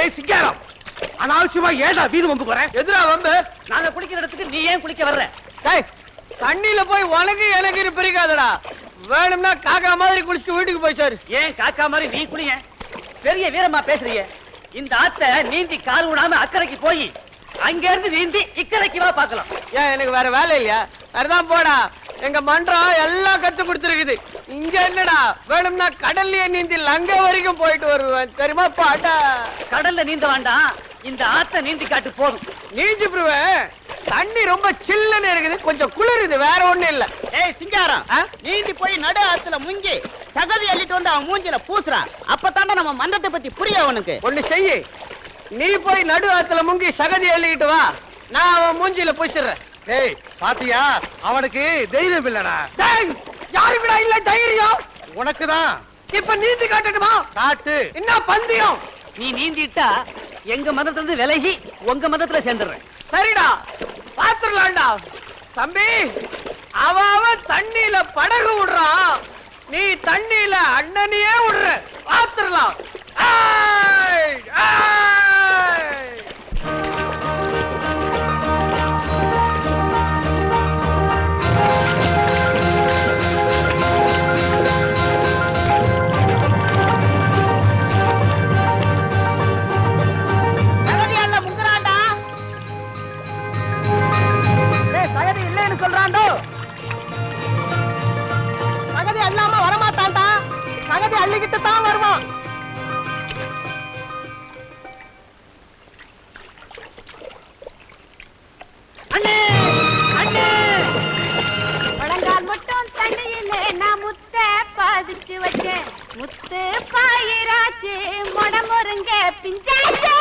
ஏய் சிங்காரம், அனாவசியமா ஏடா வீடு வம்பு போற? எதிரா வம்பு? நாங்க குளிக்கிற இடத்துக்கு நீ ஏன் குளிக்க வர்ற? தண்ணியில போய் உனக்கு எனக்கு பிரிக்காதடா. வேணும்னா காக்கா மாதிரி குளிச்சு வீட்டுக்கு போயிச்சாரு. ஏன் காக்கா மாதிரி நீ குளிய? பெரிய வீரமா பேசுறீங்க. இந்த ஆத்த நீந்தி கால் விடாம அக்கறைக்கு போய் அங்க இருந்து நீந்தி இக்கரைக்கு வா பாக்கலாம். ஏன் எனக்கு வேற வேலை இல்லையா? வேறதான் போடா. எங்க மன்றம் எல்லாம் கத்து கொடுத்துருக்குது. இங்க என்னடா வேணும்னா கடல்லயே நீந்தி லங்க வரைக்கும் போயிட்டு வருவேன் தெரியுமா பாட்டா? கடல்ல நீந்த வேண்டாம், இந்த ஆத்த நீந்தி காட்டு போதும். நீந்தி புருவேன். தண்ணி ரொம்ப சில்லுன்னு இருக்குது, கொஞ்சம் குளிருது, வேற ஒண்ணும் இல்ல. ஏய் சிங்காரம், நீந்தி போய் நடு ஆத்துல முங்கி சகதி அள்ளிட்டு வந்து அவன் மூஞ்சில பூசுறா. அப்பதாண்டா நம்ம மன்றத்தை பத்தி புரிய அவனுக்கு. ஒண்ணு செய்யு, நீ போய் நடு ஆத்துல முங்கி சகதி அள்ளிக்கிட்டு வா, நான் அவன் மூஞ்சில பூசிடுறேன். ஏய் பாத்தியா, அவனுக்கு தைரியம் இல்லடா. யாருக்குடா இல்ல தைரியம்? உனக்குதான். இப்ப நீந்தி காட்டணுமா? காட்டு. என்ன பந்தயம்? நீ நீந்திட்டா எங்க மதத்துல இருந்து விலகி உங்க மதத்துல சேர்ந்துடுறேன். சரிடா, பாத்துடலாம்டா. தம்பி, அவன் தண்ணியில படகு விடுறான், நீ தண்ணியில அண்ணனையே விடுற. பாத்துடலாம். சொல்றாண்டோ சகதி அல்லாம வரமாட்டான்டா. சகதி அள்ளிக்கிட்டு தான் வருவான். அண்ணே அண்ணே, பழங்கால் மட்டும் தண்ணியில நான் முத்த பாதிச்சு வச்சேன். முத்து பாயிராச்சு மொடமுருங்க பிஞ்சாச்சு.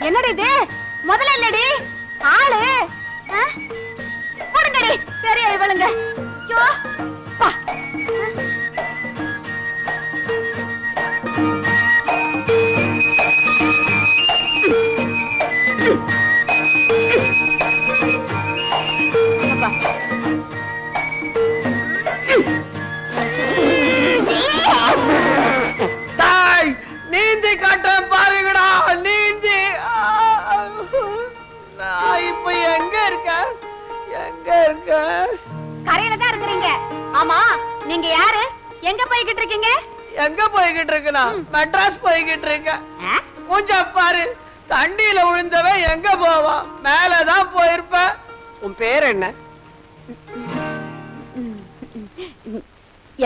என்னடி இது? முதல்ல இல்லடி ஆளு போடுங்கடி. பெரிய இவளுங்க நீந்தி காட்டுறேன் பாருங்கடா. நீந்தி இப்ப எங்க இருக்க? எங்க இருக்க? கரையில தான் இருக்கிறீங்க. ஆமா, நீங்க யாரு? எங்க போய்கிட்டு இருக்கீங்க? எங்க போய்கிட்டு இருக்கனா? மெட்ராஸ் போய்கிட்டு இருக்க. கொஞ்சம் பாரு, தண்ணியில விழுந்தவன் எங்க போவான்? மேலதான் போயிருப்ப. உன் பேர் என்ன?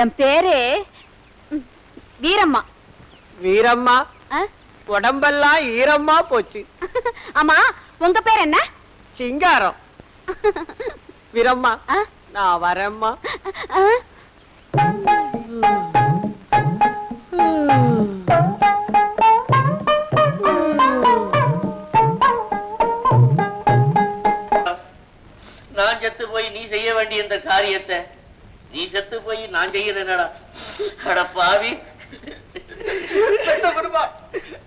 என் பேரு வீரம்மா. வீரம்மா? உடம்பெல்லாம் ஈரம்மா போச்சு. ஆமா, உங்க பேர் என்ன? சிங்காரம். வீரம்மா, நான் வரேம்மா. நான் செத்து போய் நீ செய்ய வேண்டிய இந்த காரியத்தை நீ செத்து போய் நான் செய்யறேனடா. அட பாவி,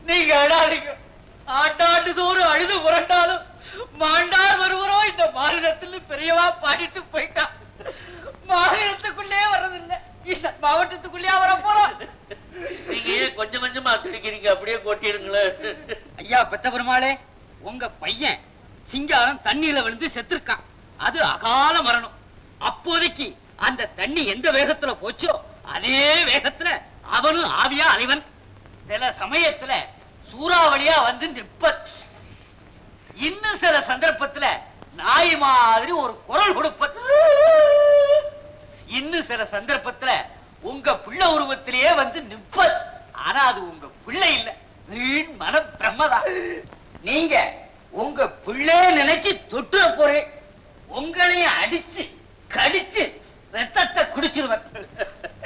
நீங்க அடாதீங்க. ஆண்டாண்டு தோறும் அழுது புரண்டாலும் மாண்டார் வருவரோ இந்த மாநிலத்தில் பெரியவா பாடிட்டு போயிட்டா. மாநிலத்துக்குள்ளே வர்றதில்லை, இந்த மாவட்டத்துக்குள்ளே வர போறோம். நீங்க கொஞ்சம் கொஞ்சமா திடிக்கிறீங்க, அப்படியே கொட்டிடுங்களேன். ஐயா பெத்த பெருமாளே, உங்க பையன் சிங்காரம் தண்ணியில விழுந்து செத்துருக்கான். அது அகால மரணம். அப்போதைக்கு அந்த தண்ணி எந்த வேகத்துல போச்சோ அதே வேகத்துல அவனும் ஆவியா அலைவன். சில சமயத்துல சூறாவளியா வந்து நிற்ப. இன்னும் சில சந்தர்ப்பத்துல நாய் மாதிரி ஒரு குரல் கொடுப்ப. இன்னும் சில சந்தர்ப்பத்துல உங்க பிள்ளை உருவத்திலேயே வந்து நிற்ப. ஆனா அது உங்க பிள்ளை இல்ல, வீண் மன பிரம்மதான். நீங்க உங்க பிள்ளை நினைச்சு தொட்டுற போறேன். உங்களையும் அடிச்சு கடிச்சு ரத்தத்தை குடிச்சிருவேன்.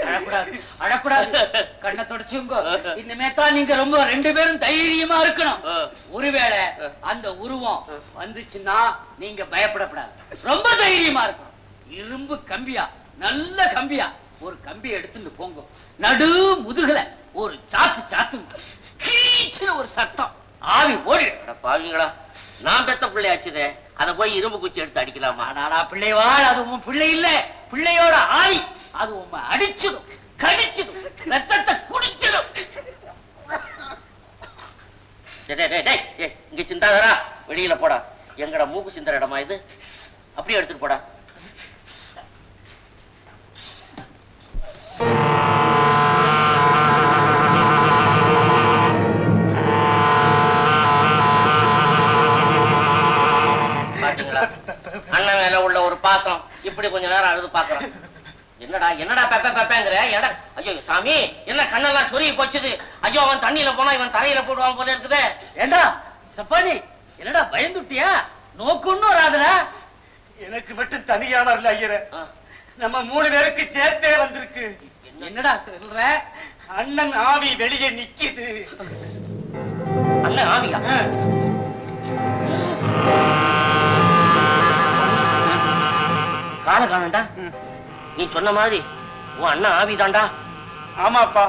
அழக்கூடாது அழக்கூடாது. கண்ணை தொடச்சுங்க. இனிமே தான் நீங்க ரொம்ப 2 பேரும் தைரியமா இருக்கணும். ஒருவேளை அந்த உருவம் வந்துச்சுன்னா நீங்க பயப்படக்கூடாது. ரொம்ப தைரியமா இருக்கணும். இரும்பு கம்பியா, நல்ல கம்பியா ஒரு கம்பி எடுத்துட்டு போங்க. நடு முதுகுல ஒரு சாத்து சாத்துங்க. கீச்சுன்னு ஒரு சத்தம். ஆவி ஓடிடு. பாவீங்களா, நான் பெத்த பிள்ளையாச்சுதே, அதை போய் இரும்பு குச்சி எடுத்து அடிக்கலாமா? நாடா பிள்ளைவாள், அது உன் பிள்ளை இல்ல, பிள்ளையோட ஆவி. அது உண்மை அடிச்சிடும், கடிச்சிடும், ரத்தத்தை குடிச்சிடும். இங்க சிந்தாதரா, வெளியில போடா. எங்கட மூக்கு சிந்தர இடமா இது? அப்படியே எடுத்துட்டு போடா. அண்ணன் மேல உள்ள ஒரு பாசம் இப்படி கொஞ்ச நேரம் அழுது பாக்குறான். என்னடா என்னடா பெப்ப பெப்பங்கிற? ஐயோ சாமி, என்ன கண்ணெல்லாம் சொருகி போச்சுது. ஐயோ, அவன் தண்ணியில போனா இவன் தலையில போடுவான் போல இருக்குது. ஏண்டா சப்பானி, என்னடா பயந்துட்டியா? நோக்குன்னு வராதுடா. எனக்கு மட்டும் தனியா வரல ஐயரே, நம்ம 3 பேருக்கு சேர்த்தே வந்திருக்கு. என்னடா சொல்ற? அண்ணன் ஆவி வெளியே நிக்குது. அண்ணன் ஆவியா? கால காணண்டா, நீ சொன்ன மாதிரி உன் அண்ணன் ஆவிதான்டா. ஆமாப்பா,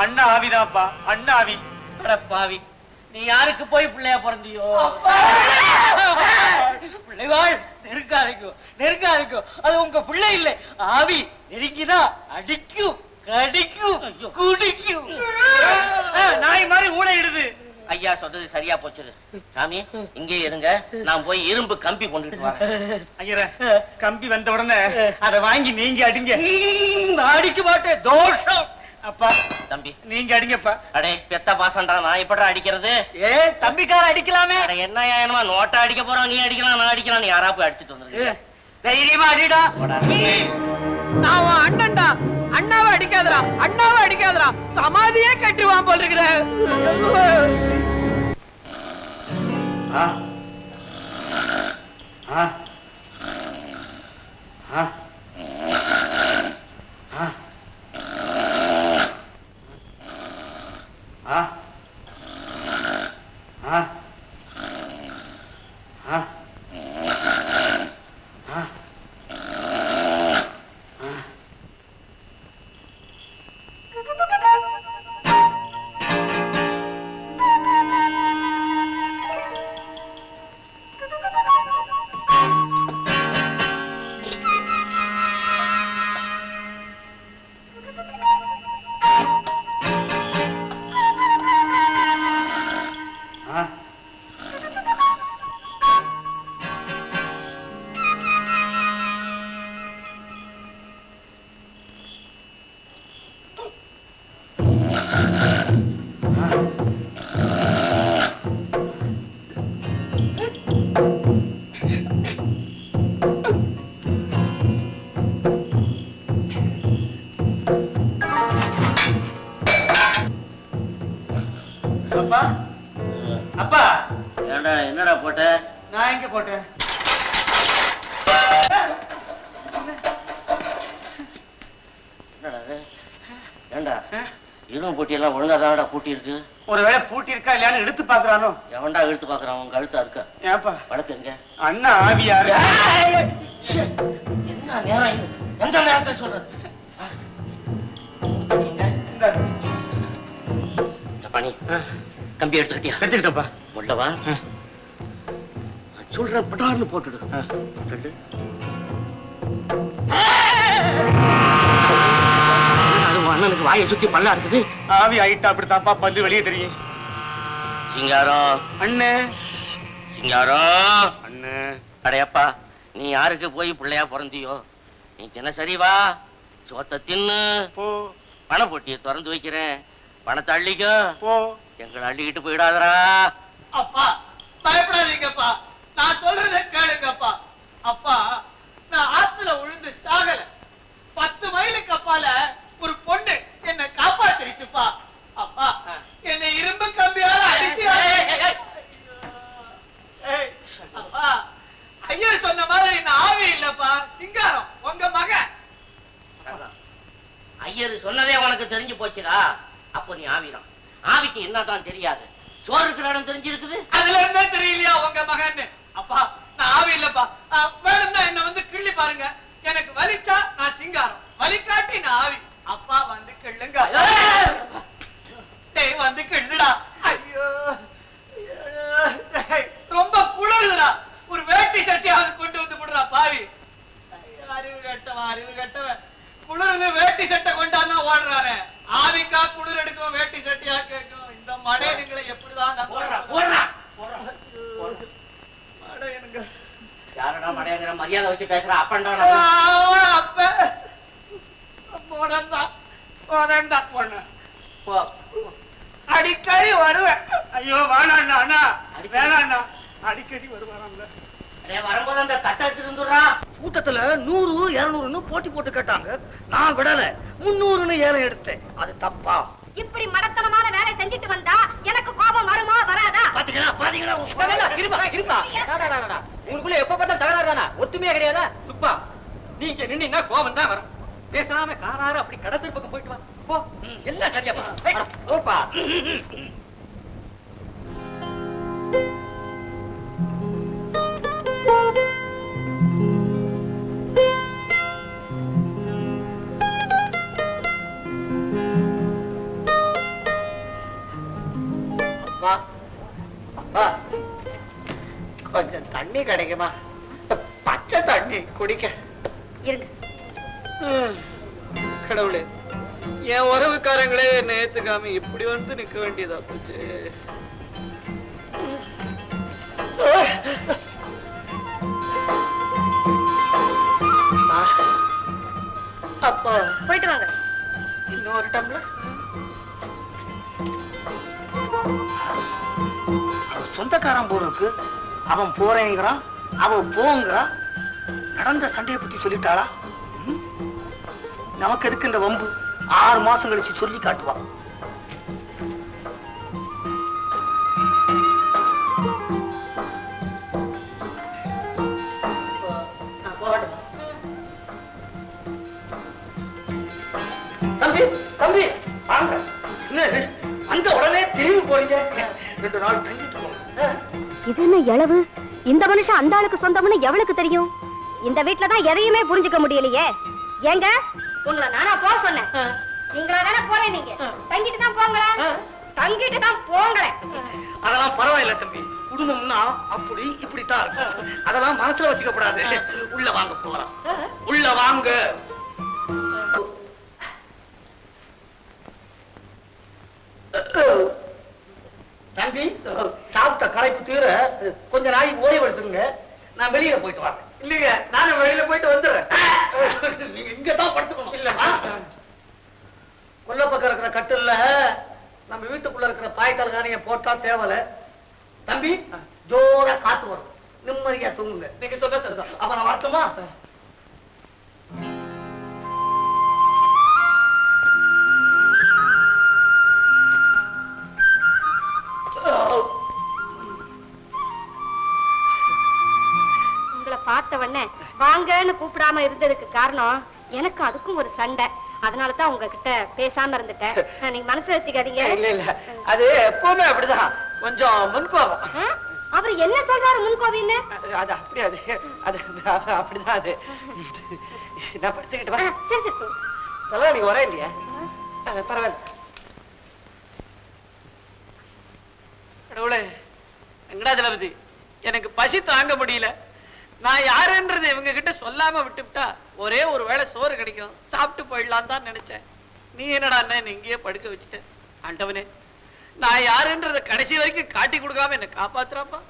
அண்ணா ஆவிதான்ப்பா, அண்ணா ஆவி. பாவி, நீ யாருக்கு போய் பிள்ளையா பிறந்தியோ? பிள்ளைவாள், நெருக்காதிக்கும் நெருக்காதிக்கும். அது உங்க பிள்ளை இல்லை. ஆவி நெருங்கினா அடிக்கும், கடிக்கும், குடிக்கும். நாய் மாதிரி ஊழையிடுது. ஐயா சொல்றது சரியா போச்சு. சாமி, இங்கே இருங்க, நான் போய் இரும்பு கம்பி கொண்டுட்டு வரேன். ஐயரே, கம்பி வந்த உடனே அதை வாங்கி நீங்க அடிங்க. அடிக்க மாட்டேன், தோஷம். அப்பா தம்பி, நீங்க அடிங்கப்பா. அடே பெத்த பாசண்டா, நான் எப்படா அடிக்கிறது? தம்பிக்கார அடிக்கலாமே. அட என்ன ஏனமா நோட்டா அடிக்க போறோம்? நீ அடிக்கலாம், நான் அடிக்கலாம். நீ யாரா போய் அடிச்சுட்டு வந்துருங்க. தைரியமா அடிடா. நான் உன் அண்ணன்டா. அண்ணாவை அடிக்காதடா, அண்ணாவை அடிக்காதடா. சமாதியே கட்டுவான் போல இருக்கிற. அப்பா, அப்பா, ஏண்டா என்னடா போட்ட? நான் எங்க போட்டேன்? என்னடா இது? ஏண்டா இரும்பு போட்டி எல்லாம் ஒழுங்காதான்டா பூட்டி இருக்கு. ஒருவேளை பூட்டி இருக்கா இல்லையான்னு எடுத்து பாக்குறானோ? எவன்டா இழுத்து பாக்குறான்? உன் கழுத்தா இருக்க. ஏப்பா, வழக்கு எங்க? அண்ணா ஆவியாரு. என்ன நேரம் இது? எந்த நேரத்தை சொல்றது? பணி கம்பி எடுத்துக்கிட்டியா? எடுத்துக்கிட்டப்பா. உள்ளவா சொல்றேன், பட்டார்னு போட்டுடு. அண்ணனுக்கு வாயை சுத்தி பல்லா இருக்குது. ஆவி ஆயிட்டா அப்படித்தாப்பா, பல்லு வெளியே தெரியும். சிங்காரம் அண்ணே, சிங்காரம் அண்ணே. அடையப்பா, நீ யாருக்கு போய் பிள்ளையா பிறந்தியோ? நீ தினசரி வா, சோத்த தின்னு போ, பண போட்டியை திறந்து வைக்கிறேன். பணத்தை அள்ளிக்க, போ. எங்களை அள்ளிக்கிட்டு போயிடாதரா. அப்பா பயப்படாதீங்கப்பா, நான் சொல்றத கேளுங்கப்பா. அப்பா, நான் ஆத்துல விழுந்து சாகல. 10 மைலுக்கு அப்பால ஒரு பொண்ணு என்ன காப்பாத்திருச்சுப்பா. அப்பா, என்னை இரும்பு கம்பியால அடிச்சு. அப்பா, ஐயர் சொன்ன மாதிரி நான் ஆவி இல்லப்பா, சிங்காரம் உங்க மகன். ஐயர் ஆவிதான். ஆவிக்கு என்னதான் தெரியாது? சோறு இருக்கிற இடம் தெரிஞ்சிருக்குது. அதுல இருந்தே தெரியலையா உங்க மகன்? அப்பா நான் ஆவி இல்லப்பா. வேணும்னா என்ன வந்து கிள்ளி பாருங்க. எனக்கு வலிச்சா நான் சிங்காரம், வலிக்காட்டி நான் ஆவி. அப்பா வந்து கிள்ளுங்க. டேய் வந்து கிள்ளுடா. ஐயோ ரொம்ப குளிருடா. ஒரு வேட்டி சட்டியாவது கொண்டு வந்து விடுறா பாவி. அறிவு கட்டவன் குளிர்ந்து வேட்டி சட்டை கொண்டான்னா ஓடுறாரு. ஆவிக்கா குளிர் எடுக்கும், வேட்டி சட்டியா கேட்கும். இந்த மடையனுங்களை எப்படிதான் மடையனுங்க. யாரடா மடையாங்கிற மரியாதை வச்சு பேசுற? அப்பண்டா அப்ப பொண்ணு அடிக்கடி வருவேன். ஐயோ வேணாண்ணா அண்ணா, வேணாண்ணா, அடிக்கடி வருவாராம்ல. வரும்போது அந்த தட்டை எடுத்துட்டு வந்துடுறான். கூட்டத்துல 100, 200 போட்டி போட்டு கேட்டாங்க. நான் விடல, 300 ஏலம் எடுத்தேன். அது தப்பா? இப்படி மடத்தனமான வேலை செஞ்சுட்டு வந்தா எனக்கு கோபம் வருமா வராதா? பாத்தீங்களா உங்களுக்குள்ள எப்ப பார்த்தா தகராறு தானா? ஒத்துமையா கிடையாதா? சுப்பா நீங்க நின்னா கோபம் தான் வரும். பேசாம காராரு அப்படி கடத்தல் பக்கம் போயிட்டு வா. போ, எல்லாம் சரியா போப்பா. கொஞ்சம் தண்ணி கிடைக்குமா? பச்சை தண்ணி குடிக்க. கடவுளே, என் உறவுக்காரங்களே என்ன ஏத்துக்காம இப்படி வந்து நிக்க வேண்டியதா போச்சு. அப்பா போயிட்டு வாங்க. இன்னொரு டம்ளர். சொந்தக்காரன் போல இருக்கு. அவன் போறேங்கிறான், அவன் போங்கிறான். நடந்த சண்டையை பத்தி சொல்லிட்டாளா? நமக்கு எதுக்கு இந்த வம்பு? 6 மாசம் கழிச்சு சொல்லி காட்டுவான். தம்பி தம்பி வாங்க. என்ன அந்த உடனே திரும்பி போறீங்க? 2 நாள் தங்கிட்டு இது என்ன எளவு? இந்த மனுஷன் அந்த ஆளுக்கு சொந்தம்னு எவளுக்கு தெரியும்? இந்த வீட்டுலதான் எதையுமே புரிஞ்சுக்க முடியலையே. ஏங்க உங்களை நானா போக சொன்னேன்? நீங்களா தானே போறேன்? நீங்க தங்கிட்டு தான் போங்களா? தங்கிட்டு தான் போங்களேன். அதெல்லாம் பரவாயில்ல தம்பி. குடும்பம்னா அப்படி இப்படித்தான் இருக்கும். அதெல்லாம் மனசுல வச்சுக்க கூடாது. உள்ள வாங்க போறோம். உள்ள வாங்க. தம்பி சாப்பிட்ட களைப்பு தீர கொஞ்ச நாளைக்கு ஓய்வு எடுத்துங்க. நான் வெளியில போயிட்டு வரேன். இல்லைங்க, நானும் வெளியில போயிட்டு வந்துடுறேன். நீங்க இங்கதான் படுத்துக்கணும். இல்லமா கொல்ல பக்கம் இருக்கிற கட்டில்ல நம்ம வீட்டுக்குள்ள இருக்கிற பாய்க்கால்காரிய போட்டா தேவல. தம்பி ஜோரா காத்து வரும், நிம்மதியா தூங்குங்க. நீங்க சொல்ல சரிதான். அப்ப நான் வரட்டுமா? உங்களை பார்த்த உடனே வாங்கன்னு கூப்பிடாம இருந்ததுக்கு காரணம் எனக்கு அதுக்கும் ஒரு சண்டை. அதனாலதான் உங்ககிட்ட பேசாம இருந்துட்டேன். நீங்க மனசுல வச்சுக்காதீங்க. இல்ல இல்ல, அது எப்பவுமே அப்படிதான், கொஞ்சம் முன்கோபம். அவர் என்ன சொல்றாரு முன்கோபின்னு? அது அப்படி, அது அப்படிதான். அது நான் படுத்துக்கிட்டு வரேன். சரி சரி. நல்லா நீங்க வரேன் இல்லையா? பரவாயில்ல. கடவுளே, வெங்கடாஜலபதி, எனக்கு பசி தாங்க முடியல. நான் யாருன்றது இவங்க கிட்ட சொல்லாம விட்டுவிட்டா ஒரே ஒரு வேளை சோறு கிடைக்கும், சாப்பிட்டு போயிடலாம் தான் நினைச்சேன். நீ என்னடா என்ன இங்கேயே படுக்க வச்சுட்ட? ஆண்டவனே, நான் யாருன்றத கடைசி வரைக்கும் காட்டி கொடுக்காம என்ன காப்பாத்துறாப்பா.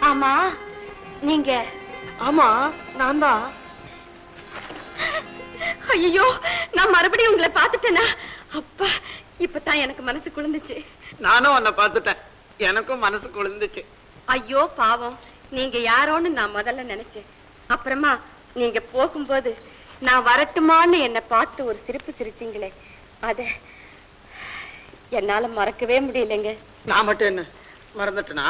ஆமா நீங்க? ஆமா நான் தான். ஐயோ, நான் மறுபடியும் உங்களை பார்த்துட்டேனா? அப்பா, இப்பதான் எனக்கு மனசு குளிர்ந்துச்சு. நானும் உன்னை பார்த்துட்டேன், எனக்கும் மனசு குளிர்ந்துச்சு. ஐயோ பாவம், நீங்க யாரோன்னு நான் முதல்ல நினைச்சேன். அப்புறமா நீங்க போகும்போது நான் வரட்டுமான்னு என்னை பார்த்து ஒரு சிரிப்பு சிரிச்சீங்களே, அத என்னால மறக்கவே முடியலைங்க. நான் மட்டும் என்ன மறந்துட்டேனா?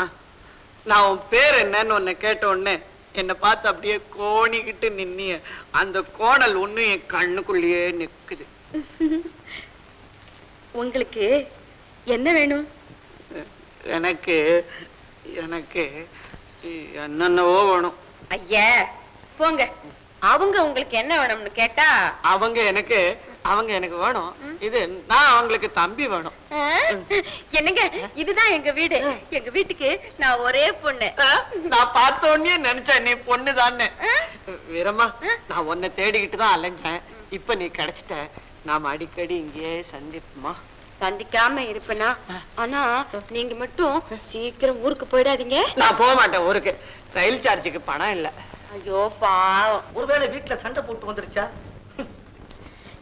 நான் உன் பேர் என்னன்னு உன்னை கேட்ட உடனே என்னை பார்த்து அப்படியே கோணிக்கிட்டு நின்னிய அந்த கோணல் ஒண்ணு என் கண்ணுக்குள்ளேயே நிக்குது. உங்களுக்கு என்ன வேணும்? எனக்கு எனக்கு என்னென்னவோ வேணும். ஐயா போங்க. அவங்க உங்களுக்கு என்ன வேணும்னு கேட்டா அவங்க எனக்கு வேணும். இது நான் அவங்களுக்கு தம்பி வேணும். என்னங்க, இதுதான் எங்க வீடு. எங்க வீட்டுக்கு நான் ஒரே பொண்ணு. நான் பார்த்த உடனே நினைச்சேன் நீ பொண்ணுதான்னு. வீரம்மா, நான் உன்னை தேடிக்கிட்டு தான் அலைஞ்சேன். இப்ப நீ கிடைச்சிட்ட. நாம அடிக்கடி இங்கேயே சந்திப்போமா? சந்திக்காம இருப்பேனா? ஆனா நீங்க மட்டும் சீக்கிரம் ஊருக்கு போயிடாதீங்க. நான் போக மாட்டேன் ஊருக்கு. ரயில் சார்ஜுக்கு பணம் இல்ல. ஐயோ பாவம். ஒருவேளை வீட்டுல சண்டை போட்டு வந்துருச்சா?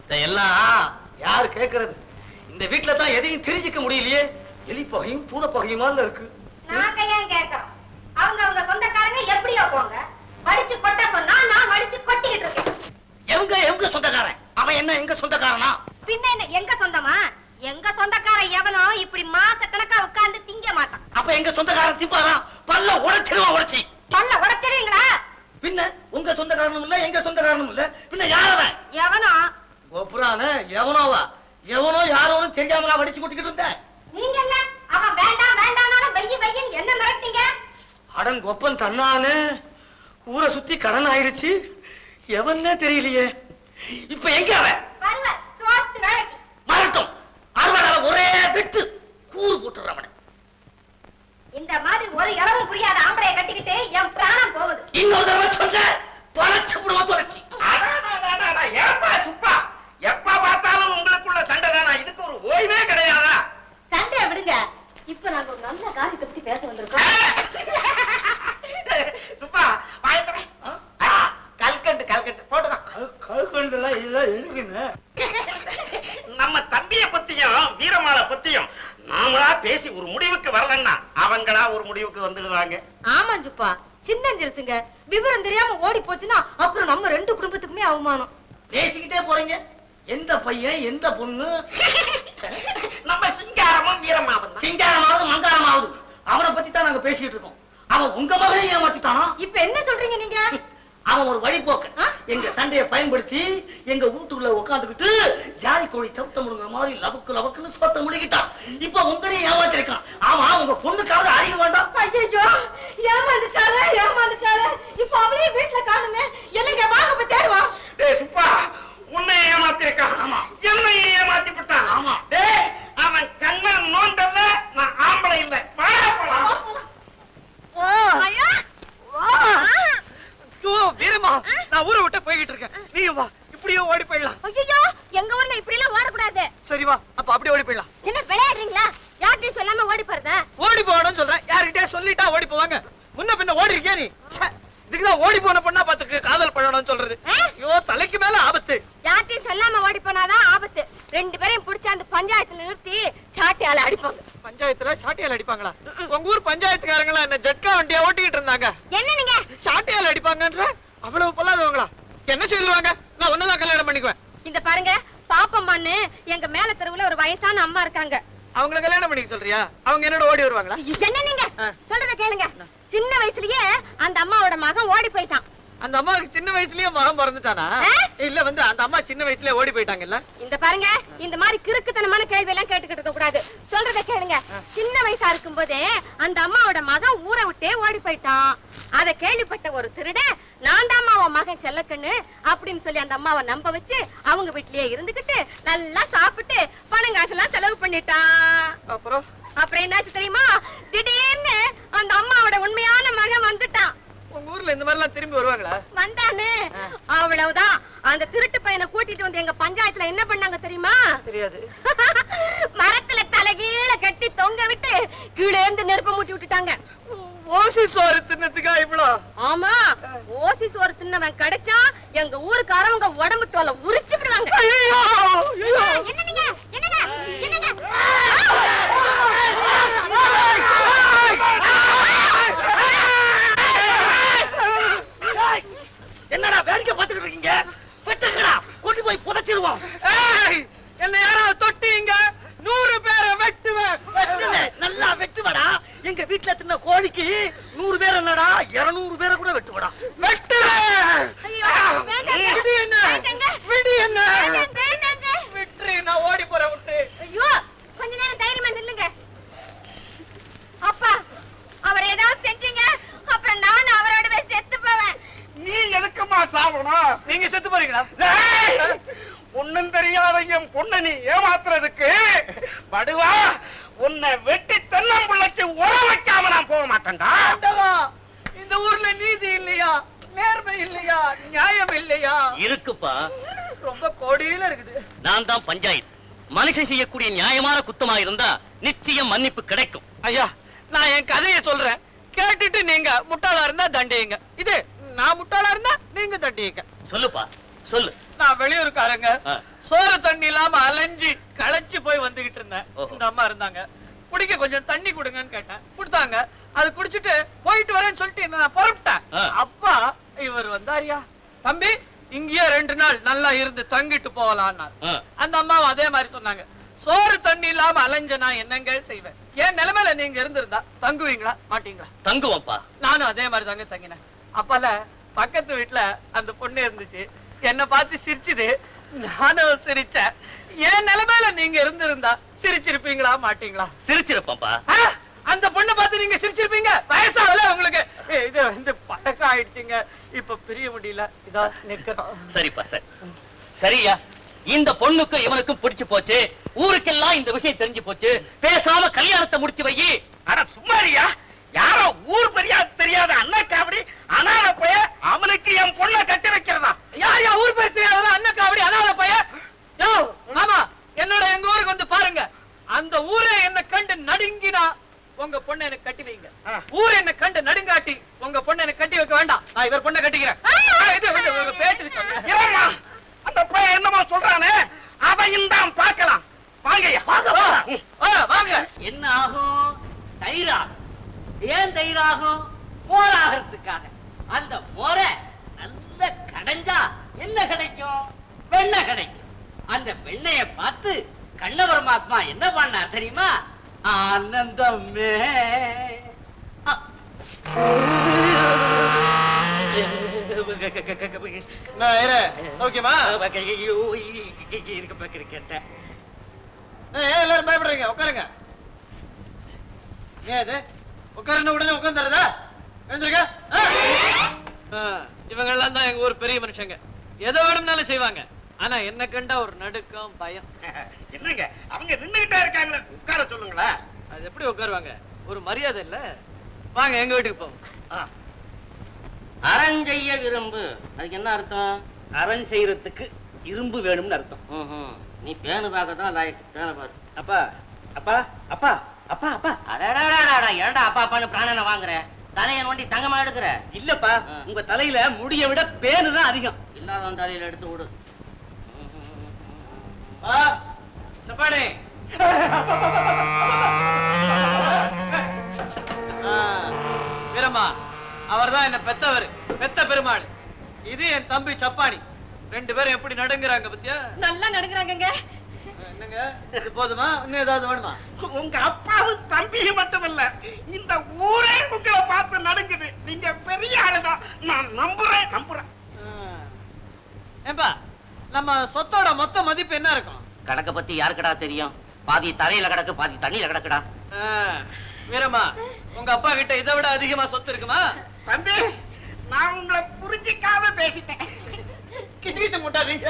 இதெல்லாம் யாரு கேக்குறது? இந்த வீட்டுல தான் எதையும் தெரிஞ்சுக்க முடியலையே. எலி பகையும் பூனை பகையுமா இருக்கு. நாங்க ஏன் கேட்கறோம்? அவங்க சொந்தக்காரங்க எப்படியோ போங்க. மடிச்சு கொட்ட சொன்னா நான் மடிச்சு கொட்டிக்கிட்டு இருக்கேன். எங்க சொந்தக்காரன்? அவன் என்ன எங்க சொந்தக்காரனா? பின்ன என்ன எங்க சொந்தமா? எங்க சொந்தக்காரன் எவனோ இப்படி மாச கணக்கா உட்கார்ந்து திங்க மாட்டான். அப்ப எங்க சொந்தக்காரன் திப்பாரா? பல்ல உடைச்சிருவான். உடைச்சி பல்ல உடைச்சிருவீங்களா? பின்ன உங்க சொந்தக்காரனும் இல்ல, எங்க சொந்தக்காரனும் இல்ல, பின்ன யாரவன்? எவனோ கோபுரான எவனோவா? எவனோ யாரோன்னு தெரியாம நான் வடிச்சு கொட்டிக்கிட்டு இருந்தேன். நீங்க இல்ல அவன் வேண்டாம் வேண்டாம்னாலும் வெய்யின் என்ன மிரட்டிங்க? அடன் கொப்பன் தன்னானே ஊரை சுத்தி கடன் ஆயிடுச்சு. எவன்னே தெரியலையே. இப்ப எங்க அவன்? வருவ சோத்து வேலைக்கு மறட்டும். அறுவடால ஒரே வெட்டு கூறு போட்டுறவன். இந்த மாதிரி ஒரு இடமும் புரியாத ஆம்பளைய கட்டிக்கிட்டு என் பிராணம் போகுது. இன்னொரு தடவை சொல்ல தொலைச்சு விடுவா. தொலைச்சி ஏப்பா சுப்பா, எப்ப பார்த்தாலும் உங்களுக்குள்ள சண்டை தானா? இதுக்கு ஒரு ஓய்வே கிடையாதா? சண்டைய விடுங்க. இப்ப நாங்க ஒரு நல்ல காரியத்தை பத்தி பேச வந்திருக்கோம். சுப்பா வாயத்தர கல்கண்டு போட்டுதான். கல்கண்டுலாம் இதெல்லாம் எதுக்குன்னு? நம்ம தம்பிய பத்தியும் வீரமாளை பத்தியும் நாமளா பேசி ஒரு முடிவுக்கு வரலன்னா அவங்களா ஒரு முடிவுக்கு வந்துடுவாங்க. ஆமா ஜுப்பா, சின்னஞ்சிருசுங்க. விவரம் தெரியாம ஓடி போச்சுன்னா அப்புறம் நம்ம ரெண்டு குடும்பத்துக்குமே அவமானம். பேசிக்கிட்டே போறீங்க. எந்த பையன் எந்த பொண்ணு? நம்ம சிங்காரமும் வீரமாவும் தான். சிங்காரமாவது மங்காரமாவது அவனை பத்தி தான் நாங்க பேசிட்டு இருக்கோம். அவன் உங்க மகளையும் ஏமாத்திட்டானா? இப்ப என்ன சொல்றீங்க நீங்க? அவன் ஒரு வழிபோக்க எங்க சண்டையை பயன்படுத்தி எங்க வீட்டுக்குள்ள உட்காந்துக்கிட்டு ஜாதி கோழி தவித்த முடுங்க மாதிரி லபக்கு லபக்குன்னு சோத்த முடிக்கிட்டான். இப்ப உங்களையும் ஏமாத்திருக்கான். ஆமா, உங்க பொண்ணுக்காவது அறிய வேண்டாம். ஐயோ, ஏமாந்துட்டாளே. இப்ப அவளே வீட்டுல காணுமே. என்னங்க வாங்க போய் தேடுவான். டேய் சுப்பா, உன்னை ஏமாத்திருக்கான். ஆமா, என்னை ஏமாத்தி விட்டான். ஆமா. டேய், அவன் கண்ணை நோண்டல, நான் ஆம்பளை இல்லை. வீரமா, நான் ஊரை விட்டு போய்கிட்டு இருக்கேன். நீயும் வா, இப்படியே ஓடி போயிடலாம். ஐயோ, எங்க ஊர்ல இப்படி எல்லாம் ஓடக்கூடாது. சரி வா, அப்ப அப்படியே ஓடி போயிடலாம். என்ன விளையாடுறீங்களா? யார்கிட்டயும் சொல்லாம ஓடி போறதா? ஓடி போகணும்னு சொல்றேன். யார்கிட்டயே சொல்லிட்டா ஓடி போவாங்க. முன்ன பின்ன ஓடி இருக்கியா நீ? இதுக்குதான் ஓடி போன பொண்ணா பாத்துக்கு காதல் பண்ணணும்னு சொல்றது. ஐயோ, தலைக்கு மேல ஆபத்து. யார்கிட்டயும் சொல்லாம ஓடி போனாதான் ஆபத்து. ரெண்டு பேரையும் பிடிச்ச அந்த பஞ்சாயத்துல நிறுத்தி சாட்டியால அடிப்பாங்க. பஞ்சாயத்துல சாட்டியால அடிப்பாங்களா? உங்க ஊர் பஞ்சாயத்துக்காரங்களா என்ன ஜட்கா வண்டியா ஓட்டிக்கிட்டு இருந்தாங்க? என்ன நீங்க சாட்டியால அடிப்பாங்கன்ற அவ்வளவு பொல்லாதவங்களா? என்ன சொல்லுவாங்க? நான் ஒன்னதான் கல்யாணம் பண்ணிக்குவேன். இந்த பாருங்க, பாப்பம்மான்னு எங்க மேல தெருவுல ஒரு வயசான அம்மா இருக்காங்க. அவங்கள கல்யாணம் பண்ணிக்க சொல்றியா? அவங்க என்னோட ஓடி வருவாங்களா? என்ன நீங்க சொல்றத கேளுங்க. சின்ன வயசுலயே அந்த அம்மாவோட மகன் ஓடி போயிட்டான். அந்த அம்மாவுக்கு சின்ன வயசுலயே மகன் பிறந்துட்டானா? இல்ல வந்து அந்த அம்மா சின்ன வயசுலயே ஓடி போயிட்டாங்கல்ல? இந்த பாருங்க, இந்த மாதிரி கிறுக்குத்தனமான கேள்வி எல்லாம் கேட்டுக்கிட்டு இருக்க கூடாது. சொல்றத கேளுங்க. சின்ன வயசா இருக்கும் போதே அந்த அம்மாவோட மகன் ஊரை விட்டே ஓடி போயிட்டான். அத கேள்விப்பட்ட ஒரு திருட, நான் தான் அம்மாவ மகன் செல்லக்கண்ணு அப்படின்னு சொல்லி அந்த அம்மாவை நம்ப வச்சு அவங்க வீட்லயே இருந்துகிட்டு நல்லா சாப்பிட்டு பணம் காசெல்லாம் செலவு பண்ணிட்டான். அப்புறம் என்னாச்சு தெரியுமா? திடீர்னு அந்த அம்மாவோட உண்மையான மகன் வந்துட்டான். உங்க ஊர்ல இந்த மாதிரி எல்லாம் திரும்பி வருவாங்களா? வந்தானே, அவ்வளவுதான். அந்த திருட்டு பையனை கூட்டிட்டு வந்து எங்க பஞ்சாயத்துல என்ன பண்ணாங்க தெரியுமா? தெரியாது. மரத்துல தலைகீழ கட்டி தொங்க விட்டு கீழே இருந்து நெருப்ப மூட்டி விட்டுட்டாங்க. ஓசி சோறு தின்னதுக்கா இவ்வளோ? ஆமா, ஓசி சோறு தின்னவன் கிடைச்சா எங்க ஊருக்காரவங்க உடம்பு தோலை உரிச்சுக்கிடுவாங்க. என்னங்க என்னங்க என்னங்க என்னடா வேடிக்கை பார்த்துக்கிட்டு இருக்கீங்க? வெட்டுங்கடா, கொண்டு போய் புதைச்சிருவோம். என்ன யாராவது தொட்டீங்க 100 பேரை வெட்டுவேன். நல்லா வெட்டுவடா. எங்க வீட்டுல தின்ன கோழிக்கு 100 பேர் என்னடா 200 பேரை கூட வெட்டுவடா. வெட்டுவேன். ஐயோ, வேண்டாங்க. விடு என்ன, வேண்டாங்க. விடு என்ன, வேண்டாங்க. விட்டுரு, நான் ஓடி போறேன் விட்டு. ஐயோ, கொஞ்ச நேரம் தைரியமா நில்லுங்க. அப்பா, அவர் ஏதாவது செஞ்சீங்க, அப்புறம் நான் அவரோடவே செத்து போவேன். நீ எதுக்குமா சாவணும்? நீங்க செத்து போறீங்களா? ஒண்ணும் தெரியாத என் பொண்ணை நீ ஏமாத்துறதுக்கு படுவா, உன்னை வெட்டி தென்னம்பிள்ளைக்கு உர வைக்காம நான் போக மாட்டேன்டா. ஆண்டவா, இந்த ஊர்ல நீதி இல்லையா, நேர்மை இல்லையா, நியாயம் இல்லையா? இருக்குப்பா. ரொம்ப கோடியில இருக்குது. நான் தான் பஞ்சாயத்து. மனுஷன் செய்யக்கூடிய நியாயமான குத்தமா இருந்தா நிச்சயம் மன்னிப்பு கிடைக்கும். ஐயா, நான் என் கதையை சொல்றேன், கேட்டுட்டு நீங்க முட்டாளா இருந்தா தண்டியுங்க. இது நான் முட்டாளா இருந்தா நீங்க தண்டியுங்க. சொல்லுப்பா, சொல்லு. நான் வெளியூருக்காரங்க, ஆ. சோறு தண்ணி இல்லாம அலைஞ்சு களைச்சு போய் வந்துகிட்டு இருந்தேன். ஓஹோ. இந்த அம்மா இருந்தாங்க, குடிக்க கொஞ்சம் தண்ணி கொடுங்கன்னு கேட்டேன், கொடுத்தாங்க. அது குடிச்சிட்டு போயிட்டு வரேன்னு சொல்லிட்டு நான் புறப்பட்டேன். ஆ. அப்பா இவர் வந்தாரியா, தம்பி இங்கேயே 2 நாள் நல்லா இருந்து தங்கிட்டு போகலான்னாரு. ஆ. அந்த அம்மாவும் அதே மாதிரி சொன்னாங்க. சோறு தண்ணி இல்லாம அலைஞ்ச நான் என்னங்க செய்வேன்? என் நிலைமையில நீங்க இருந்திருந்தா தங்குவீங்களா மாட்டீங்களா? தங்குவோம்ப்பா. நானும் அதே மாதிரி தாங்க தங்கினேன். அப்பல பக்கத்து வீட்டுல அந்த பொண்ணு இருந்துச்சு, என்ன பார்த்து சிரிச்சுது, நானும் சிரிச்சேன். என் நிலைமையில நீங்க இருந்திருந்தா சிரிச்சிருப்பீங்களா மாட்டீங்களா? சிரிச்சிருப்பா. ஆ, அந்த பொண்ணை பார்த்து நீங்க சிரிச்சிருப்பீங்க. வயசாகல உங்களுக்கு. இது வந்து பழக்கம் ஆயிடுச்சுங்க, இப்ப பிரிய முடியல. இதா நிக்கிறோம். சரிப்பா, சரி. சரியா, இந்த பொண்ணுக்கு இவனுக்கும் பிடிச்சு போச்சு, ஊருக்கெல்லாம் இந்த விஷயம் தெரிஞ்சு போச்சு. பேசாம கல்யாணத்தை முடிச்சு வை. அட சும்மாரியா, யாரோ ஊர் தெரியாத அண்ணா காவடி அனாத போய அவனுக்கு என் பொண்ணை கட்டி வைக்கிறதா? யார் ஊர் பேர் தெரியாத அண்ணன் காவடி அனாதை பையன்? யோ மாமா, என்னோட எங்க ஊருக்கு வந்து பாருங்க. அந்த ஊரே என்ன கண்டு நடுங்கினா உங்க பொண்ணை எனக்கு கட்டி வைங்க. ஊர் என்ன கண்டு நடுங்காட்டி உங்க பொண்ணை எனக்கு கட்டி வைக்க வேண்டாம். நான் இவர் பொண்ணை கட்டிக்கிறேன். இது பேச்சு ஏம்மா, அந்த பையன் என்னமா சொல்றானே, அதையும் தான் பார்க்கலாம். வாங்கய்யா, வாங்க. என்ன ஆகும்? தயிரா? ஏன் தயிராகும்? மோராகிறதுக்காக. அந்த மோரை நல்ல கடைஞ்சா என்ன கிடைக்கும்? வெண்ணெய் கிடைக்கும். அந்த வெண்ணெயை பார்த்து கண்ண பரமாத்மா என்ன பண்ணா தெரியுமா? ஆனந்தமே. சௌக்கியமா? கேட்டேன். எல்லாரும் பயப்படுறீங்க, உட்காருங்க. ஏது உட்காருன உடனே உட்கார்ந்துறதா? எழுந்திருக்க. இவங்க எல்லாம் தான் எங்க ஊர் பெரிய மனுஷங்க, எதை வேணும்னாலும் செய்வாங்க. ஆனா என்ன கண்டா ஒரு நடுக்கம், பயம். என்னங்க அவங்க நின்னுகிட்டே இருக்காங்களே, உட்கார சொல்லுங்களேன். அது எப்படி உட்காருவாங்க? ஒரு மரியாதை இல்ல. வாங்க எங்க வீட்டுக்கு போவோம். அரஞ்செய்ய விரும்பு, அதுக்கு என்ன அர்த்தம்? அரண் செய்யறதுக்கு இரும்பு வேணும்னு அர்த்தம். நீ பேனு பார்க்கத்தான் லாய்க்கு. பேனை பாரு. அப்பா, அப்பா, அப்பா, அப்பா, அப்பா. அடடா, ஏன்டா அப்பா அப்பான்னு பிராணனை வாங்குற? தலையை நோண்டி தங்கமா எடுக்கிற? இல்லப்பா, உங்க தலையில முடிய விட பேனு தான் அதிகம். இல்லாதவன் தலையில எடுத்து விடு. சப்பாடி. வீரம்மா, அவர்தான் என்ன பெத்தவர், பெத்த பெருமாள். இது என் தம்பி சப்பாணி. 2 பேரும் எப்படி நடுங்குறாங்க பத்தியா? நல்லா நடுங்குறாங்கங்க. என்னங்க, இது போதுமா? இன்னும் ஏதாவது வேணுமா? உங்க அப்பாவும் தம்பியும் மட்டும் இல்ல, இந்த ஊரே உங்களை பார்த்து நடுங்குது. நீங்க பெரிய ஆளுதான், நான் நம்புறேன். ஏம்பா, நம்ம சொத்தோட மொத்த மதிப்பு என்ன இருக்கும்? கணக்க பத்தி யாருக்கடா தெரியும்? பாதி தலையில கிடக்கு, பாதி தண்ணியில கிடக்குடா. வீரம்மா, உங்க அப்பா கிட்ட இதை விட அதிகமா சொத்து இருக்குமா? தம்பி, நான் உங்களை புரிஞ்சிக்காம பேசிட்டேன். கிட்ட முட்டாதீங்க,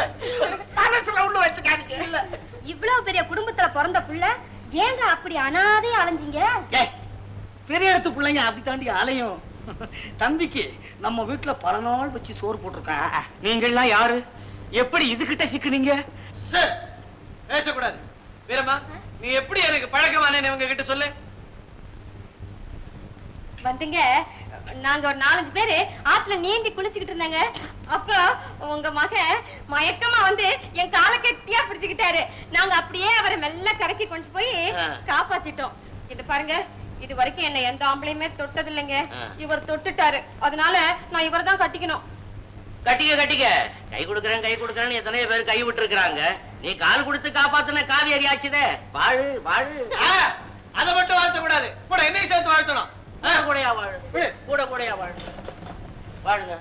மனசுல உள்ள வச்சுக்காதீங்க. இல்ல, இவ்வளவு பெரிய குடும்பத்துல பிறந்த புள்ள ஏங்க அப்படி அனாதையா அலைஞ்சீங்க? பெரிய இடத்து பிள்ளைங்க அப்படி தாண்டி ஆலயம். தம்பிக்கு நம்ம வீட்டுல பல நாள் வச்சு சோறு போட்டிருக்கான். நீங்க எல்லாம் யாரு? எப்படி இதுகிட்ட சிக்குனீங்க? சார், பேசக்கூடாது. வீரம்மா, நீ எப்படி எனக்கு பழக்கமானேன்னு இவங்க கிட்ட சொல்லு. வந்துங்க, நாங்க ஒரு 4-5 பேரு ஆத்துல நீந்தி குளிச்சுக்கிட்டு இருந்தாங்க. அப்போ உங்க மக மயக்கமா வந்து என் காலை கெட்டியா பிடிச்சுக்கிட்டாரு. நாங்க அப்படியே அவரை மெல்ல கரைக்கு கொண்டு போய் காப்பாத்திட்டோம். இது பாருங்க, இது வரைக்கும் என்ன எந்த ஆம்பளையுமே தொட்டது இல்லைங்க. இவர் தொட்டுட்டாரு, அதனால நான் இவரை தான் கட்டிக்கணும். கட்டிக்க கட்டிக்க. கை கொடுக்கறேன்னு எத்தனையோ பேர் கை விட்டு இருக்கிறாங்க. நீ கால் கொடுத்து காப்பாத்துன காவேரி ஆச்சுதே. வாழு வாழு. அதை மட்டும் வாழ்த்த கூடாது, கூட என்னையும் சேர்த்து வாழ்த்தணும். கூடையா வாழு, கூட கூடையா வாழு. வாழுங்க.